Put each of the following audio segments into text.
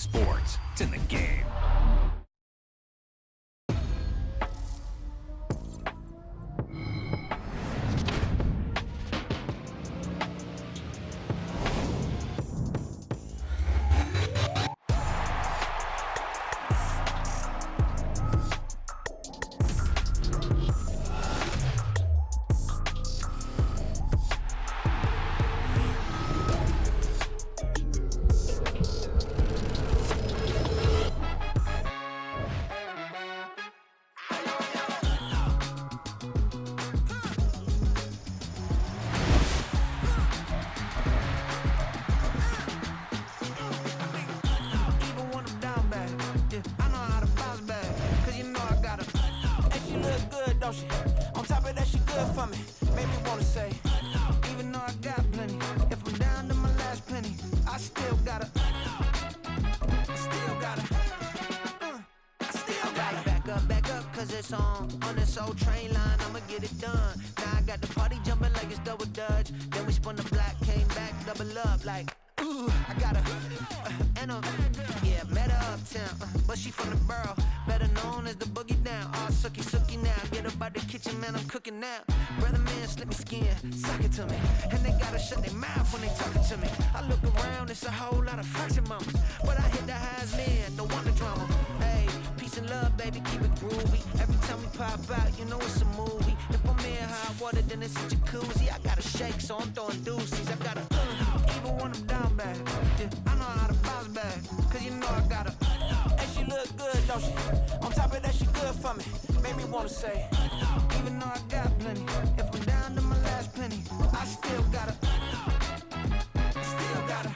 sports. It's in the game. On top of that, she good for me. Made me wanna say, even though I got plenty, if I'm down to my last penny, I still gotta back up, cause it's on this old train line, I'ma get it done. Now I got the party jumping like it's double dutch. Then we spun the block, came back, double up like, ooh, I got a, yeah, met her uptown, but she from the borough, better known as the boogie down. All sookie now, get up out the kitchen, man, I'm cooking now. Brother man, slip me skin, suck it to me, and they gotta shut their mouth when they talking to me. I look around, it's a whole lot of fraction mamas, but I hit the highs then, don't want the drama. Hey, peace and love, baby, keep it groovy. Every time we pop out, you know it's a movie. If I'm in hot water, then it's a jacuzzi. I gotta shake, so I'm throwing deuces. I gotta, even when I'm down bad, yeah, I know how to bounce back, cause you know I gotta, and she look good, don't she? On top of that, she good for me. Made me wanna say, even though I got plenty, if I'm down to my last penny, I still gotta, still gotta.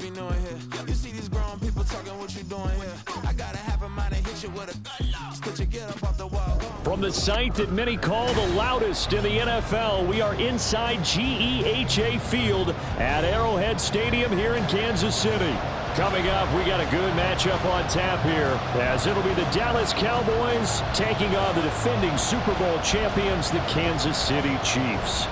Be knowing here. You see these grown people talking, what you doing here? I gotta have a mind to hit you with a split you get up off the wall. From the site that many call the loudest in the NFL, we are inside GEHA Field at Arrowhead Stadium here in Kansas City. Coming up, we got a good matchup on tap here, as it'll be the Dallas Cowboys taking on the defending Super Bowl champions, the Kansas City Chiefs.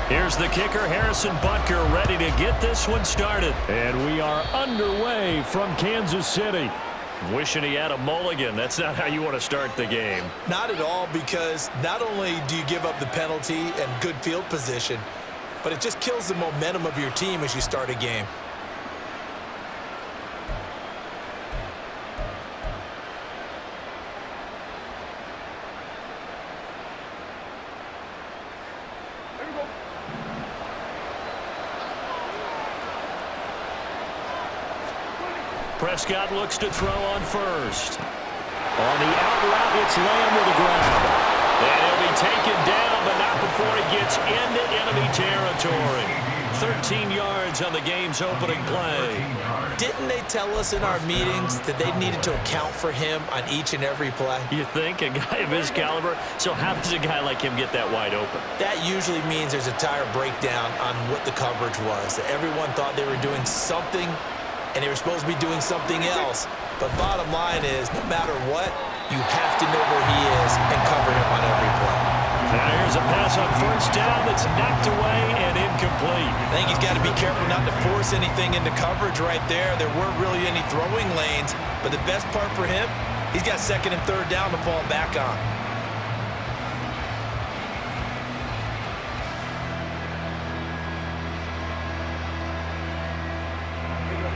Here's the kicker, Harrison Butker, ready to get this one started. And we are underway from Kansas City. Wishing he had a mulligan. That's not how you want to start the game. Not at all, because not only do you give up the penalty and good field position, but it just kills the momentum of your team as you start a game. Prescott looks to throw on first. On the out route, it's Lamb to the ground. And he'll be taken down, but not before he gets into enemy territory. 13 yards on the game's opening play. Didn't they tell us in our meetings that they needed to account for him on each and every play? You think? A guy of his caliber? So how does a guy like him get that wide open? That usually means there's a tire breakdown on what the coverage was. Everyone thought they were doing something, and they were supposed to be doing something else. But bottom line is, no matter what, you have to know where he is and cover him on every play. Now here's a pass on first down that's knocked away and incomplete. I think he's got to be careful not to force anything into coverage right there. There weren't really any throwing lanes, but the best part for him, he's got second and third down to fall back on.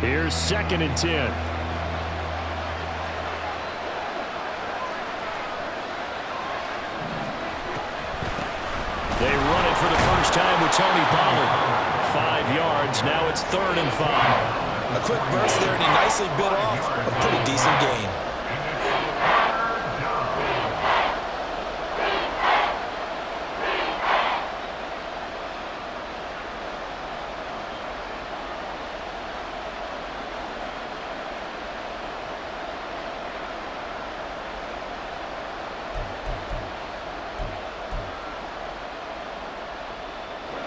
Here's second and 10. They run it for the first time with Tony Pollard. 5 yards, now it's 3rd and 5. A quick burst there, and he nicely bit off a pretty decent gain.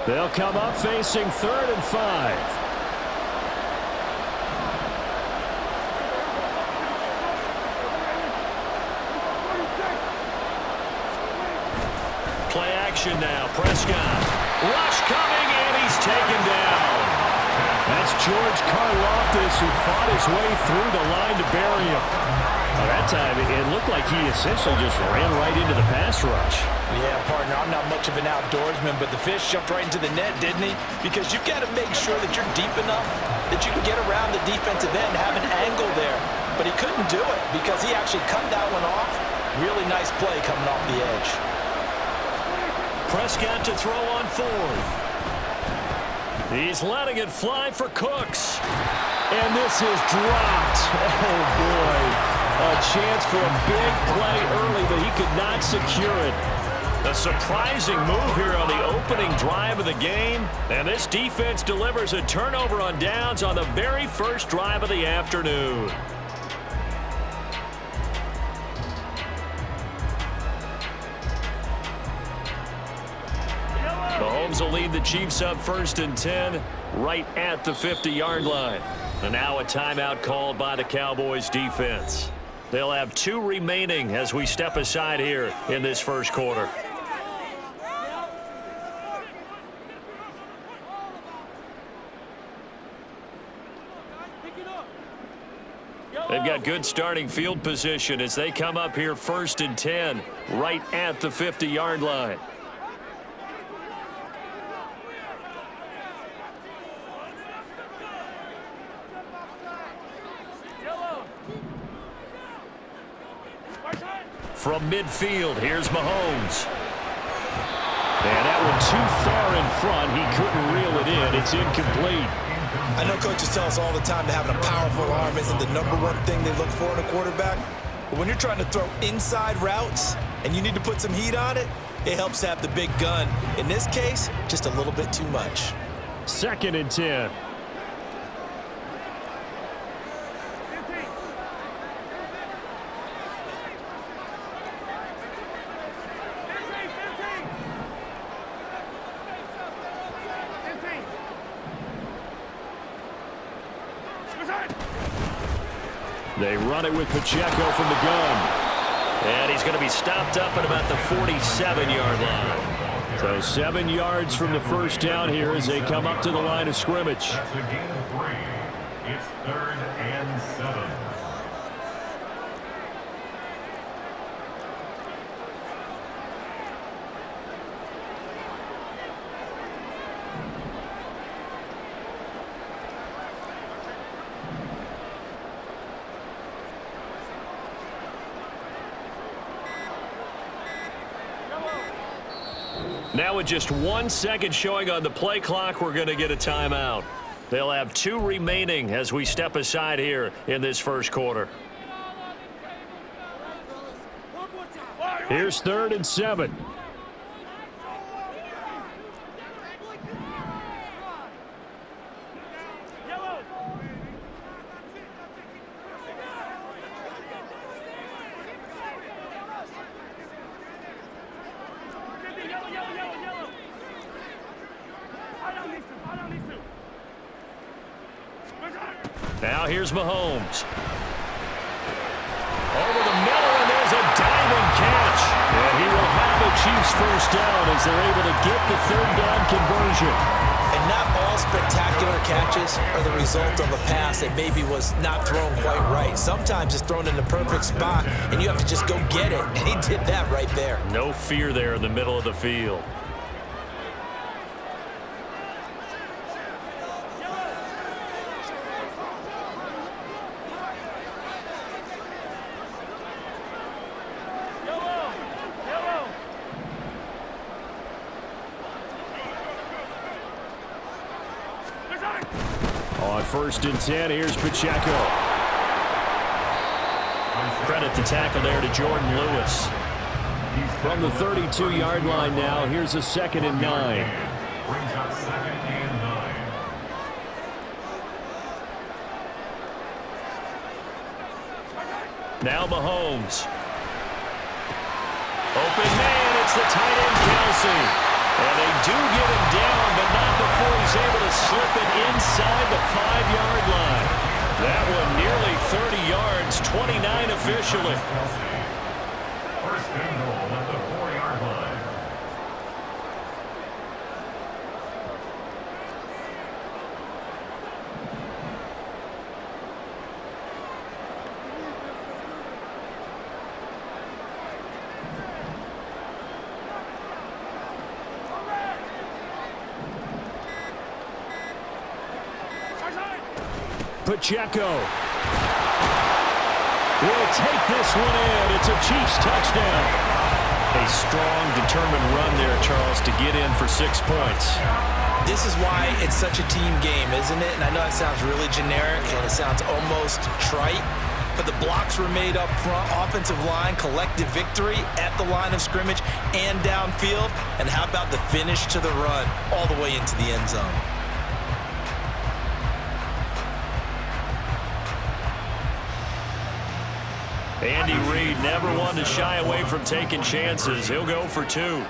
They'll come up facing 3rd and 5. Play action now. Prescott. Rush coming, and he's taken down. That's George Karlaftis, who fought his way through the line to bury him. Well, that time, it looked like he essentially just ran right into the pass rush. Yeah, partner, I'm not much of an outdoorsman, but the fish jumped right into the net, didn't he? Because you've got to make sure that you're deep enough that you can get around the defensive end, have an angle there. But he couldn't do it because he actually cut that one off. Really nice play coming off the edge. Prescott to throw on 4th. He's letting it fly for Cooks. And this is dropped. Oh, boy. A chance for a big play early, but he could not secure it. A surprising move here on the opening drive of the game. And this defense delivers a turnover on downs on the very first drive of the afternoon. Mahomes will lead the Chiefs up 1st and 10 right at the 50-yard line. And now a timeout called by the Cowboys defense. They'll have 2 remaining as we step aside here in this first quarter. They've got good starting field position as they come up here 1st and 10 right at the 50-yard line. From midfield, here's Mahomes. And that one too far in front. He couldn't reel it in. It's incomplete. I know coaches tell us all the time that having a powerful arm isn't the #1 thing they look for in a quarterback. But when you're trying to throw inside routes and you need to put some heat on it, it helps have the big gun. In this case, just a little bit too much. 2nd and 10. They run it with Pacheco from the gun. And he's going to be stopped up at about the 47-yard line. So 7 yards from the first down here as they come up to the line of scrimmage. That's a gain of 3. It's 3rd and 7. Now with just 1 second showing on the play clock, we're going to get a timeout. They'll have 2 remaining as we step aside here in this first quarter. Here's 3rd and 7. Now here's Mahomes. Over the middle, and there's a diving catch. And he will have the Chiefs first down as they're able to get the 3rd down conversion. And not all spectacular catches are the result of a pass that maybe was not thrown quite right. Sometimes it's thrown in the perfect spot, and you have to just go get it. And he did that right there. No fear there in the middle of the field. On 1st and 10, here's Pacheco. Credit the tackle there to Jordan Lewis. From the 32-yard line now, here's a 2nd and 9. Brings up 2nd and 9. Now Mahomes. Open man, it's the tight end Kelsey. And they do get him down, but officially. First and goal at the 4-yard line. Pacheco will take this one in. It's a Chiefs touchdown. A strong, determined run there, Charles, to get in for 6 points. This is why it's such a team game, isn't it? And I know that sounds really generic and it sounds almost trite, but the blocks were made up front, offensive line, collective victory at the line of scrimmage and downfield. And how about the finish to the run all the way into the end zone? Andy Reid never one to shy away from taking chances. He'll go for 2.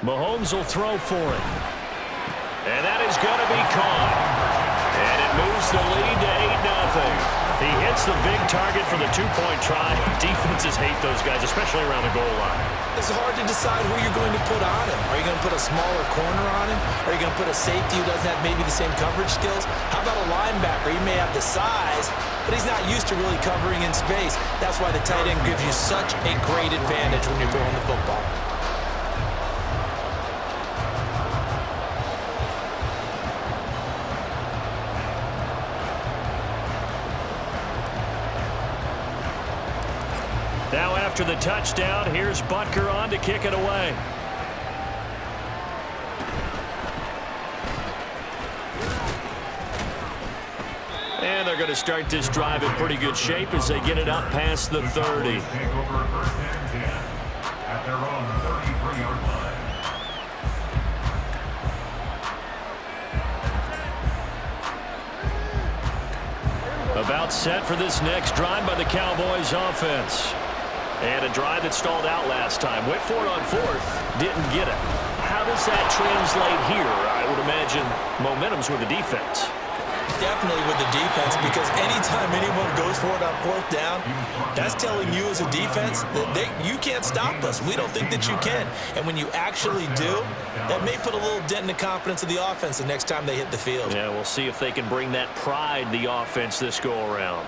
Mahomes will throw for it. And that is going to be caught. And it moves the lead to 8-0. He hits the big target for the 2-point try. Defenses hate those guys, especially around the goal line. It's hard to decide who you're going to put on him. Are you going to put a smaller corner on him? Are you going to put a safety who doesn't have maybe the same coverage skills? How about a linebacker? He may have the size, but he's not used to really covering in space. That's why the tight end gives you such a great advantage when you're throwing the football. Now after the touchdown, here's Butker on to kick it away. And they're going to start this drive in pretty good shape as they get it up past the 30. Take over first and 10 at their own 33-yard line. About set for this next drive by the Cowboys offense. And a drive that stalled out last time. Went for it on 4th. Didn't get it. How does that translate here? I would imagine momentum's with the defense. Definitely with the defense, because anytime anyone goes for it on 4th down, that's telling you as a defense that you can't stop us. We don't think that you can. And when you actually do, that may put a little dent in the confidence of the offense the next time they hit the field. Yeah, we'll see if they can bring that pride, the offense, this go-around.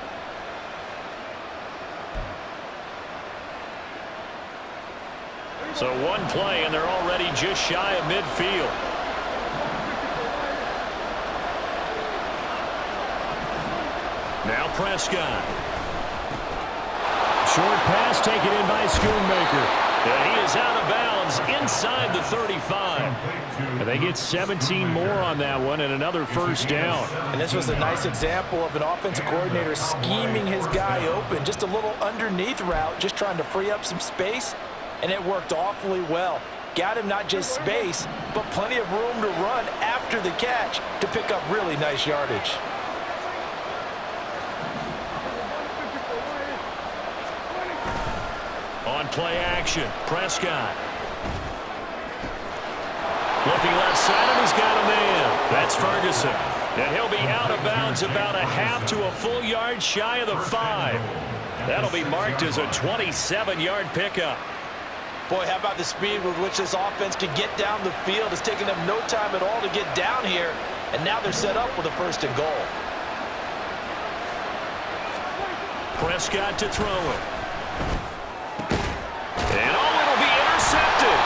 So one play, and they're already just shy of midfield. Now Prescott. Short pass taken in by Schoonmaker. And he is out of bounds inside the 35. And they get 17 more on that one and another first down. And this was a nice example of an offensive coordinator scheming his guy open. Just a little underneath route, just trying to free up some space. And it worked awfully well. Got him not just space, but plenty of room to run after the catch to pick up really nice yardage. On play action, Prescott. Looking left side, and he's got a man. That's Ferguson. And he'll be out of bounds about a half to a full yard shy of the 5. That'll be marked as a 27-yard pickup. Boy, how about the speed with which this offense could get down the field? It's taken them no time at all to get down here, and now they're set up with a 1st and goal. Prescott to throw it. And it'll be intercepted.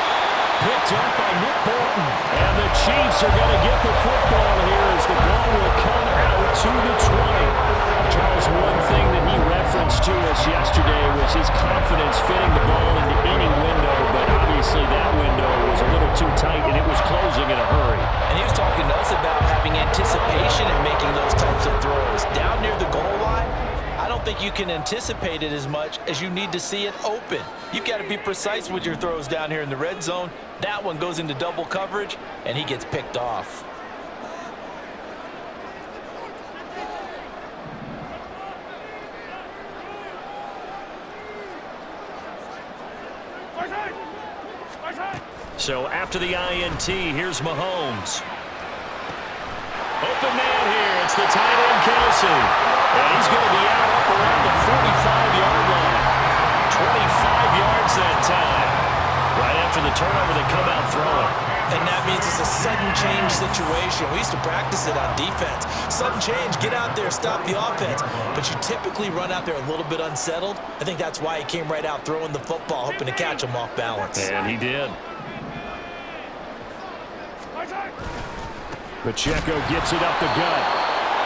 Picked up by Nick Bolton. And the Chiefs are going to get the football here as the ball will come out to the 20. Charles, one thing that he referenced to us yesterday was his confidence fitting the ball into any window, but obviously that window was a little too tight and it was closing in a hurry. And he was talking to us about having anticipation and making those types of throws. Down near the goal line, I don't think you can anticipate it as much as you need to see it open. You've got to be precise with your throws down here in the red zone. That one goes into double coverage, and he gets picked off. So after the INT, here's Mahomes. Open man here. It's the tight end, Kelsey. And he's going to be out up around the 45-yard line. 25 yards that time. Right after the turnover, they come out throwing. And that means it's a sudden change situation. We used to practice it on defense. Sudden change, get out there, stop the offense. But you typically run out there a little bit unsettled. I think that's why he came right out throwing the football, hoping to catch him off balance. And he did. Pacheco gets it up the gut.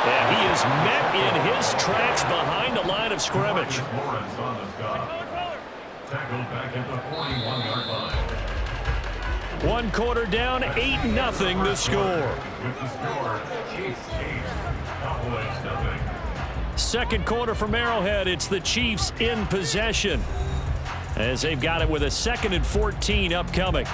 And he is met in his tracks behind the line of scrimmage. Lawrence on the stop. Tackled back at the 41-yard line. 1 quarter down, 8-0 the score. With the score, Chiefs 8, Cowboys nothing. Second quarter from Arrowhead, it's the Chiefs in possession as they've got it with a 2nd and 14 upcoming.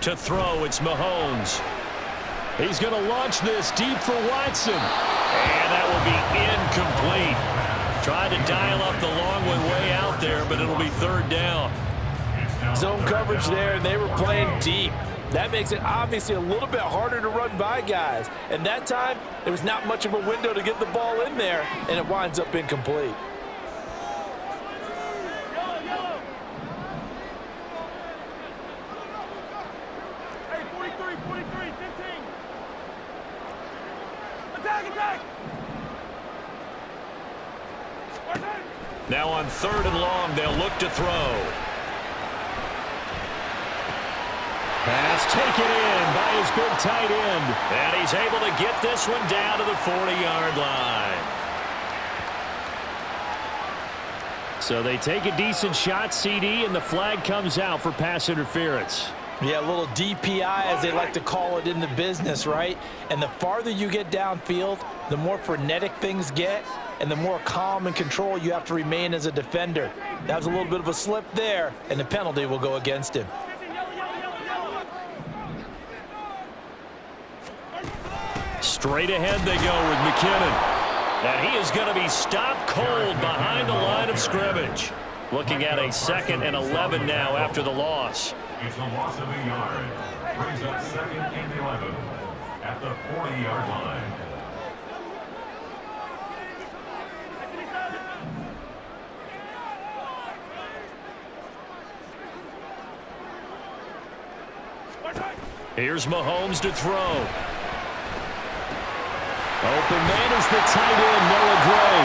To throw, it's Mahomes. He's going to launch this deep for Watson. And that will be incomplete. Tried to dial up the long one way out there, but it'll be 3rd down. Zone coverage there, and they were playing deep. That makes it obviously a little bit harder to run by guys. And that time, there was not much of a window to get the ball in there, and it winds up incomplete. Now on 3rd and long, they'll look to throw. Pass taken in by his big tight end. And he's able to get this one down to the 40-yard line. So they take a decent shot, CD, and the flag comes out for pass interference. Yeah, a little DPI, as they like to call it in the business, right? And the farther you get downfield, the more frenetic things get, and the more calm and control you have to remain as a defender. That was a little bit of a slip there, and the penalty will go against him. Straight ahead they go with McKinnon. And he is going to be stopped cold behind the line of scrimmage. Looking at a 2nd and 11 now after the loss. It's a loss of a yard. Brings up 2nd and 11 at the 40-yard line. Here's Mahomes to throw. Open man is the tight end, Noah Gray.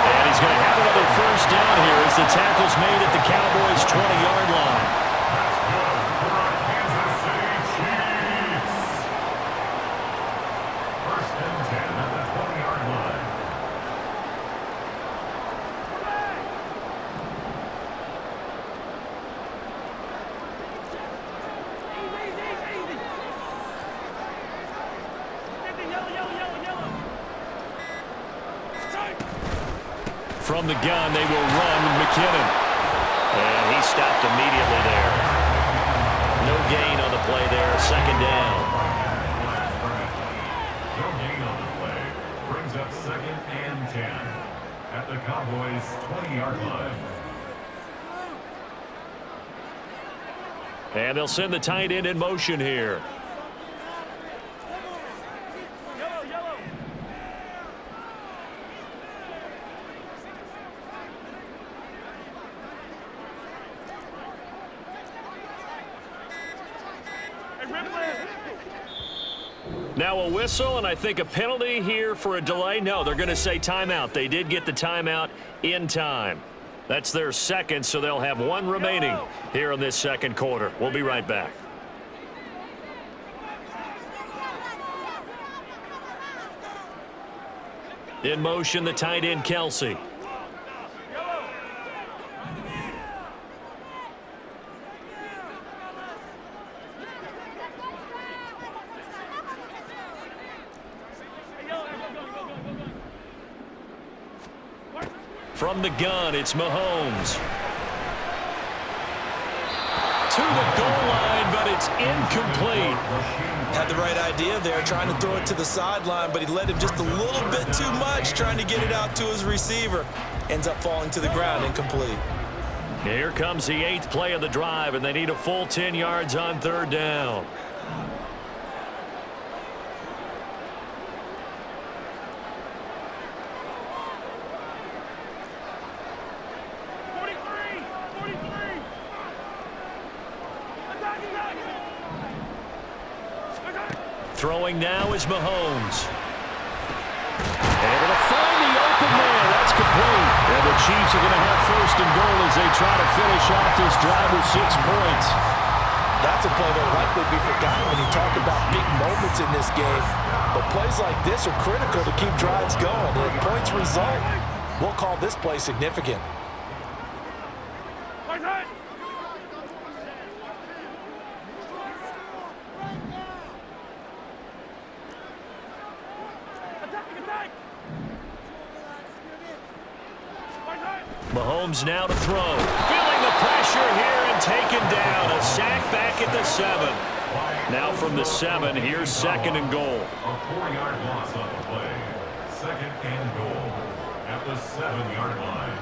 And he's going to have another 1st down here as the tackle's made at the Cowboys' 20-yard line. That's good for our Kansas City Chiefs. 1st and 10 at the 20-yard line. From the gun, they will run McKinnon. And he stopped immediately there. No gain on the play there, 2nd down. No gain on the play. Brings up 2nd and 10 at the Cowboys' 20-yard line. And they'll send the tight end in motion here. Now a whistle, and I think a penalty here for a delay. No, they're going to say timeout. They did get the timeout in time. That's their 2nd, so they'll have 1 remaining here in this 2nd quarter. We'll be right back. In motion, the tight end, Kelsey. From the gun, it's Mahomes. To the goal line, but it's incomplete. Had the right idea there, trying to throw it to the sideline, but he led him just a little bit too much, trying to get it out to his receiver. Ends up falling to the ground, incomplete. Here comes the 8th play of the drive, and they need a full 10 yards on 3rd down. Throwing now is Mahomes. Able to find the open man. That's complete. And the Chiefs are going to have 1st and goal as they try to finish off this drive with 6 points. That's a play that will likely be forgotten when you talk about big moments in this game. But plays like this are critical to keep drives going. If points result, we'll call this play significant. Mahomes now to throw. Feeling the pressure here and taken down. A sack back at the 7. Now from the 7, here's 2nd and goal. A 4-yard loss on the play. 2nd and goal at the 7-yard line.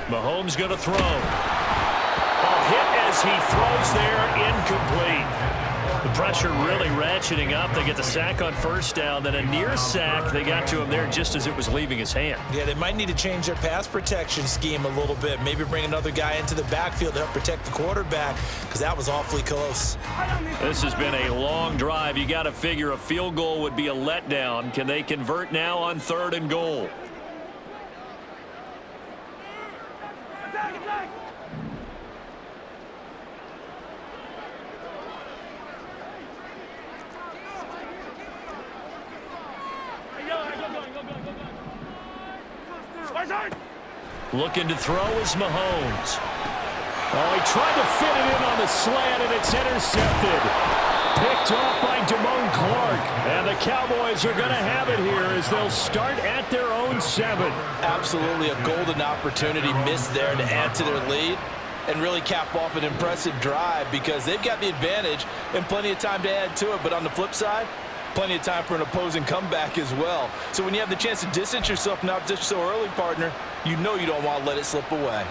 Mahomes going to throw. A hit as he throws there, incomplete. The pressure really ratcheting up. They get the sack on 1st down, then a near sack. They got to him there just as it was leaving his hand. Yeah, they might need to change their pass protection scheme a little bit. Maybe bring another guy into the backfield to help protect the quarterback, because that was awfully close. This has been a long drive. You got to figure a field goal would be a letdown. Can they convert now on 3rd and goal? Looking to throw is Mahomes. Oh, he tried to fit it in on the slant, and it's intercepted. Picked off by Damone Clark. And the Cowboys are going to have it here as they'll start at their own 7. Absolutely a golden opportunity missed there to add to their lead and really cap off an impressive drive, because they've got the advantage and plenty of time to add to it. But on the flip side, plenty of time for an opposing comeback as well. So when you have the chance to distance yourself from opposition so early, partner, you know you don't want to let it slip away.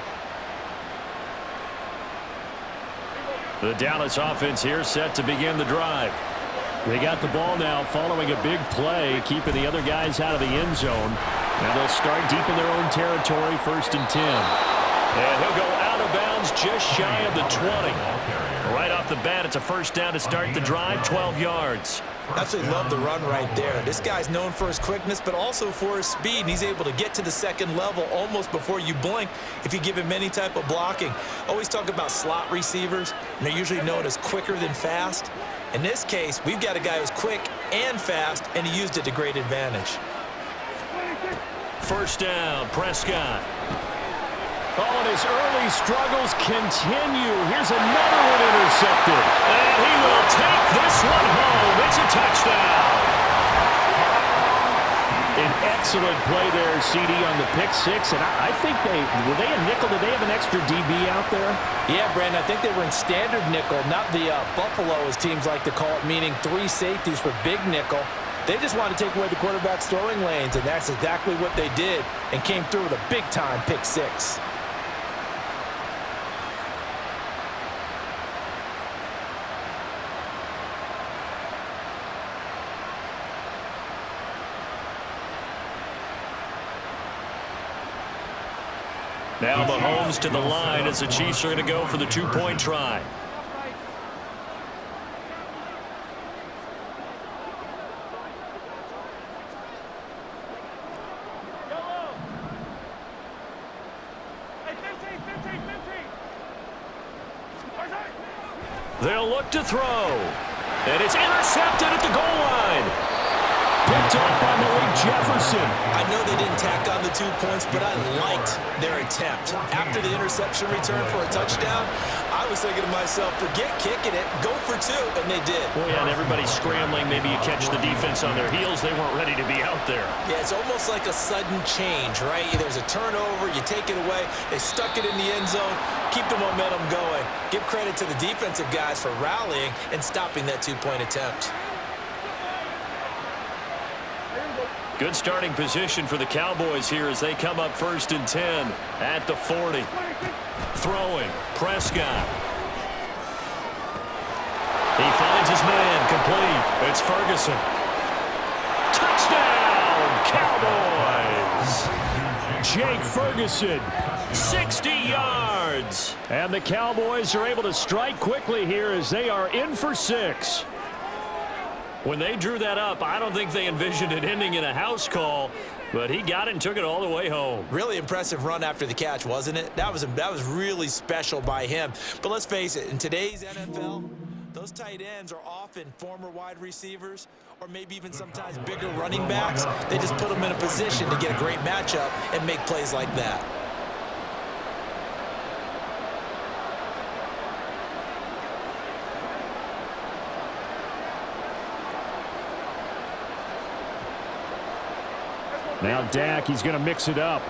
The Dallas offense here set to begin the drive. They got the ball now following a big play, keeping the other guys out of the end zone. Now they'll start deep in their own territory, 1st and 10. And he'll go out of bounds just shy of the 20. Right off the bat, it's a 1st down to start the drive, 12 yards. Absolutely love the run right there. This guy's known for his quickness, but also for his speed. And he's able to get to the 2nd level almost before you blink if you give him any type of blocking. Always talk about slot receivers, and they're usually known as quicker than fast. In this case, we've got a guy who's quick and fast, and he used it to great advantage. 1st down, Prescott. Oh, and his early struggles continue. Here's another one intercepted. And he will take this one home. It's a touchdown. An excellent play there, CD, on the pick 6. And I think were they a nickel? Did they have an extra DB out there? Yeah, Brandon, I think they were in standard nickel, not the Buffalo, as teams like to call it, meaning 3 safeties for big nickel. They just wanted to take away the quarterback's throwing lanes, and that's exactly what they did, and came through with a big-time pick 6. Now Mahomes to the line as the Chiefs are going to go for the 2-point try. They'll look to throw. And it's intercepted at the goal line. Picked up by Malik Jefferson. Ferguson. I know they didn't tack on the 2 points, but I liked their attempt. After the interception return for a touchdown, I was thinking to myself, forget kicking it, go for 2, and they did. Well, yeah, and everybody's scrambling. Maybe you catch the defense on their heels. They weren't ready to be out there. Yeah, it's almost like a sudden change, right? There's a turnover, you take it away, they stuck it in the end zone, keep the momentum going. Give credit to the defensive guys for rallying and stopping that 2-point attempt. Good starting position for the Cowboys here as they come up 1st and 10 at the 40. Throwing, Prescott. He finds his man, complete. It's Ferguson. Touchdown, Cowboys! Jake Ferguson, 60 yards. And the Cowboys are able to strike quickly here as they are in for 6. When they drew that up, I don't think they envisioned it ending in a house call, but he got it and took it all the way home. Really impressive run after the catch, wasn't it? That was really special by him. But let's face it, in today's NFL, those tight ends are often former wide receivers or maybe even sometimes bigger running backs. They just put them in a position to get a great matchup and make plays like that. Now Dak, he's going to mix it up.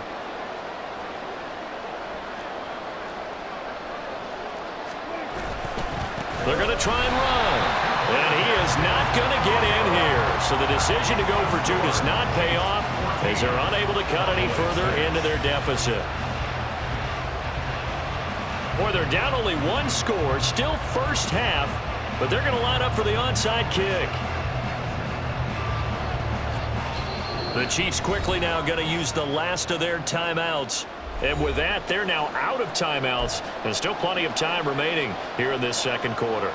They're going to try and run. And he is not going to get in here. So the decision to go for 2 does not pay off as they're unable to cut any further into their deficit. Boy, they're down only 1 score, still first half, but they're going to line up for the onside kick. The Chiefs quickly now going to use the last of their timeouts. And with that, they're now out of timeouts. There's still plenty of time remaining here in this second quarter.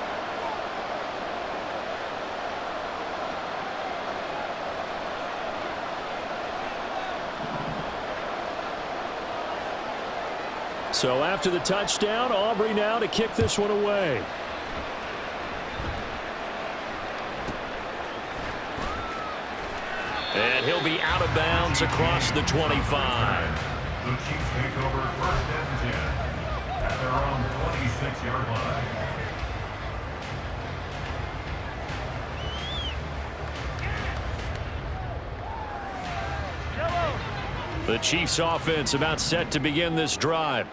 So after the touchdown, Aubrey now to kick this one away. And he'll be out of bounds across the 25. The Chiefs take over 1st and 10 at their own 26-yard line. The Chiefs offense about set to begin this drive.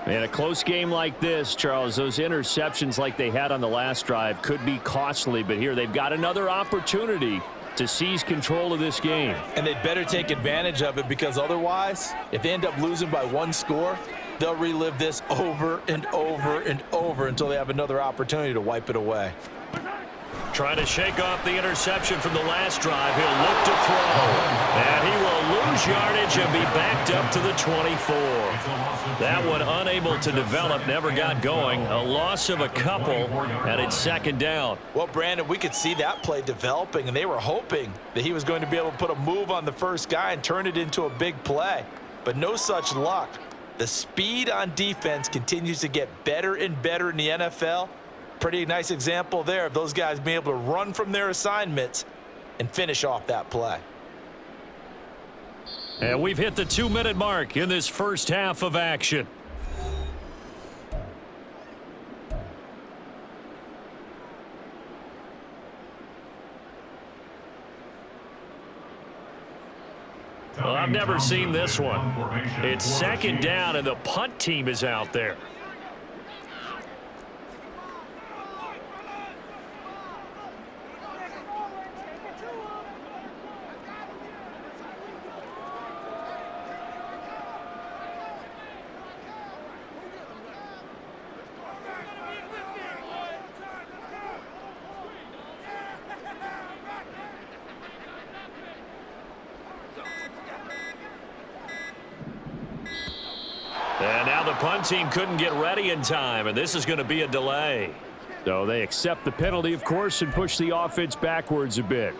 In a close game like this, Charles, those interceptions like they had on the last drive could be costly, but here they've got another opportunity to seize control of this game. And they'd better take advantage of it, because otherwise, if they end up losing by 1 score, they'll relive this over and over and over until they have another opportunity to wipe it away. Trying to shake off the interception from the last drive. He'll look to throw. And he will lose yardage and be backed up to the 24. That one unable to develop, never got going. A loss of a couple, and it's 2nd down. Well, Brandon, we could see that play developing, and they were hoping that he was going to be able to put a move on the first guy and turn it into a big play. But no such luck. The speed on defense continues to get better and better in the NFL. Pretty nice example there of those guys being able to run from their assignments and finish off that play. And we've hit the 2-minute mark in this first half of action. Well, I've never seen this one. It's 2nd down, and the punt team is out there. And now the punt team couldn't get ready in time, and this is going to be a delay. So they accept the penalty, of course, and push the offense backwards a bit.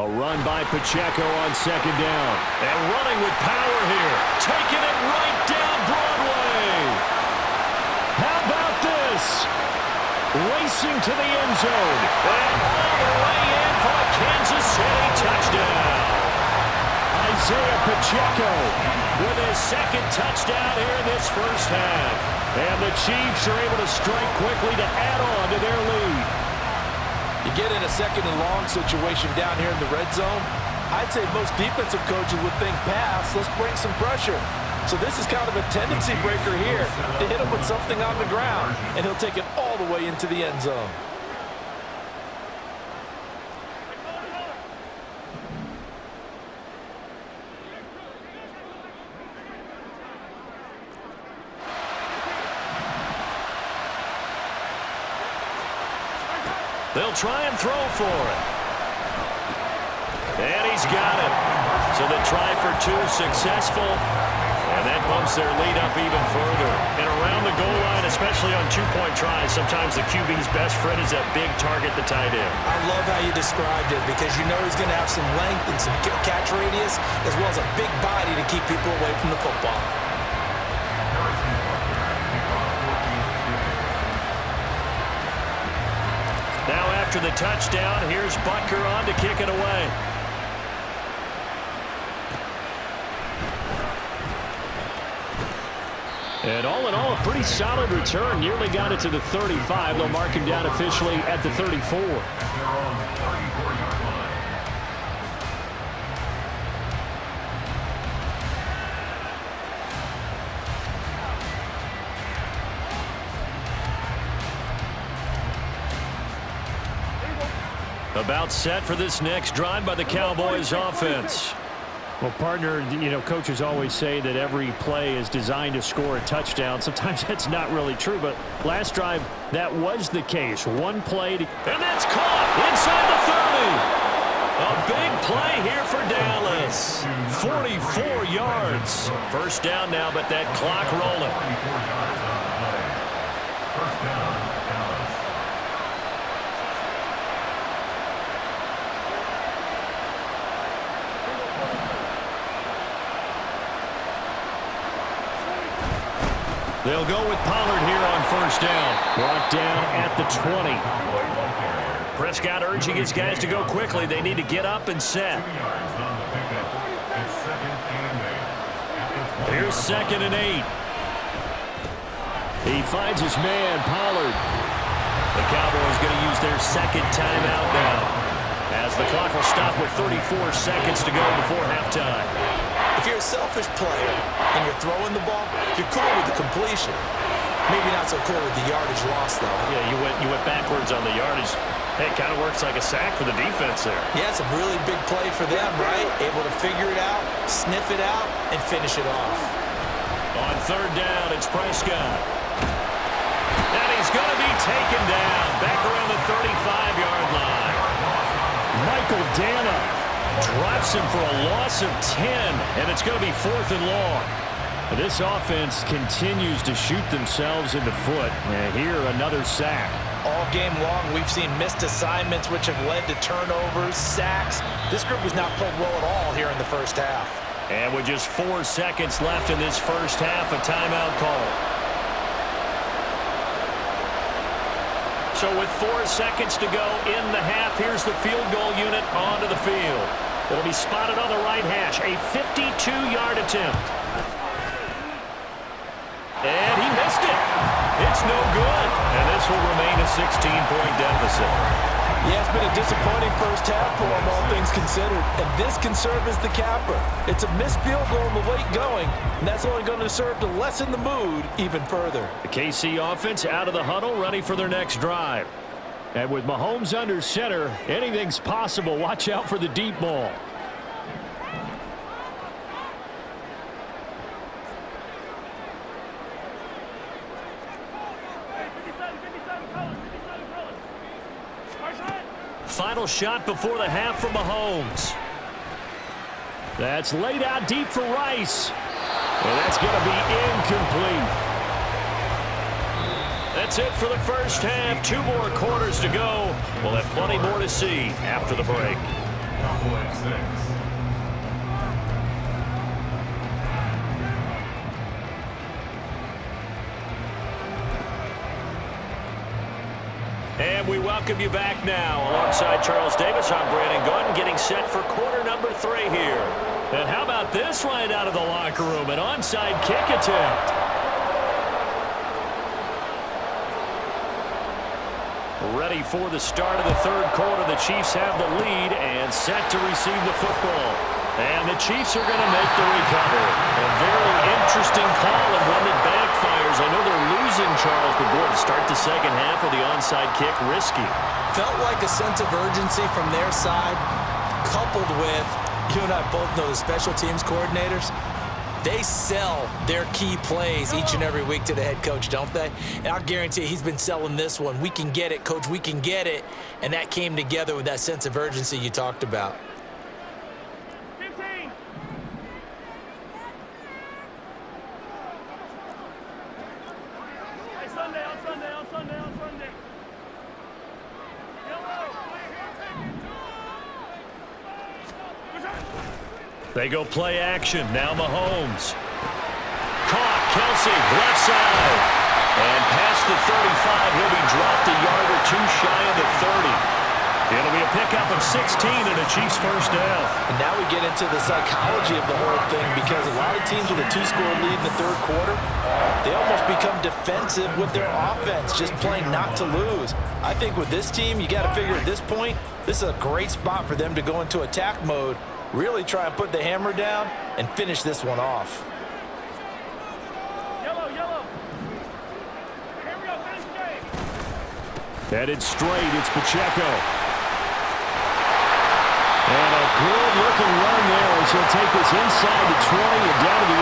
A run by Pacheco on second down. And running with power here. Taking it right down Broadway. How about this? Racing to the end zone. And all the way in for a Kansas City touchdown. Isaiah Pacheco with his second touchdown here in this first half. And the Chiefs are able to strike quickly to add on to their lead. You get in a second and long situation down here in the red zone, I'd say most defensive coaches would think pass, let's bring some pressure. So this is kind of a tendency breaker here to hit him with something on the ground, and he'll take it all the way into the end zone. They'll try and throw for it. And he's got it. So the try for two successful. And that bumps their lead up even further. And around the goal line, especially on two-point tries, sometimes the QB's best friend is that big target, the tight end. I love how you described it because you know he's going to have some length and some catch radius as well as a big body to keep people away from the football. Now after the touchdown, here's Butker on to kick it away. And all in all, a pretty solid return. Nearly got it to the 35. They'll mark him down officially at the 34. About set for this next drive by the Cowboys offense. Well, partner, you know, coaches always say that every play is designed to score a touchdown. Sometimes that's not really true, but last drive, that was the case. One play, and that's caught inside the 30. A big play here for Dallas. 44 yards. First down now, but that clock rolling. First down, Dallas. They'll go with Pollard here on first down. Brought down at the 20. Prescott urging his guys to go quickly. They need to get up and set. Here's 2nd and 8. He finds his man, Pollard. The Cowboys going to use their second timeout now, as the clock will stop with 34 seconds to go before halftime. If you're a selfish player and you're throwing the ball, you're cool with the completion. Maybe not so cool with the yardage loss, though. Yeah, you went backwards on the yardage. Hey, it kind of works like a sack for the defense there. Yeah, it's a really big play for them, right? Able to figure it out, sniff it out, and finish it off. On third down, it's Prescott. And he's going to be taken down back around the 35-yard line. Michael Dana drops him for a loss of 10, and it's going to be 4th and long. This offense continues to shoot themselves in the foot. And here, another sack. All game long, we've seen missed assignments, which have led to turnovers, sacks. This group has not played well at all here in the first half. And with just 4 seconds left in this first half, a timeout call. So with 4 seconds to go in the half, here's the field goal unit onto the field. It'll be spotted on the right hash, a 52-yard attempt. And he missed it. It's no good. And this will remain a 16-point deficit. Yeah, it's been a disappointing first half for him, all things considered. And this can serve as the capper. It's a missed field goal in the late going, and that's only going to serve to lessen the mood even further. The KC offense out of the huddle, ready for their next drive. And with Mahomes under center, anything's possible. Watch out for the deep ball. Final shot before the half from Mahomes. That's laid out deep for Rice. And that's going to be incomplete. That's it for the first half. 2 more quarters to go. We'll have plenty more to see after the break. Cowboys 6. And we welcome you back now. Alongside Charles Davis, I'm Brandon Gordon, getting set for quarter number 3 here. And how about this right out of the locker room? An onside kick attempt. Ready for the start of the third quarter. The Chiefs have the lead and set to receive the football. And the Chiefs are going to make the recovery. A very interesting call and one that backfires. I know they're losing, Charles, but boy, to start the second half with the onside kick, risky. Felt like a sense of urgency from their side, coupled with, you and I both know the special teams coordinators, they sell their key plays each and every week to the head coach, don't they? And I'll guarantee he's been selling this one. We can get it, coach, we can get it. And that came together with that sense of urgency you talked about. 15. Hey, Sunday, on Sunday, on Sunday, on Sunday. They go play action. Now Mahomes. Caught. Kelsey, left side. And past the 35, he'll be dropped a yard or two shy of the 30. It'll be a pickup of 16 and a Chiefs first down. And now we get into the psychology of the whole thing, because a lot of teams with a 2-score lead in the third quarter, they almost become defensive with their offense, just playing not to lose. I think with this team, you got to figure at this point, this is a great spot for them to go into attack mode, really try and put the hammer down and finish this one off. Yellow, yellow. Here we go, finish the game. Headed straight, it's Pacheco. And a good-looking run there as he'll take this inside the 20 and down to the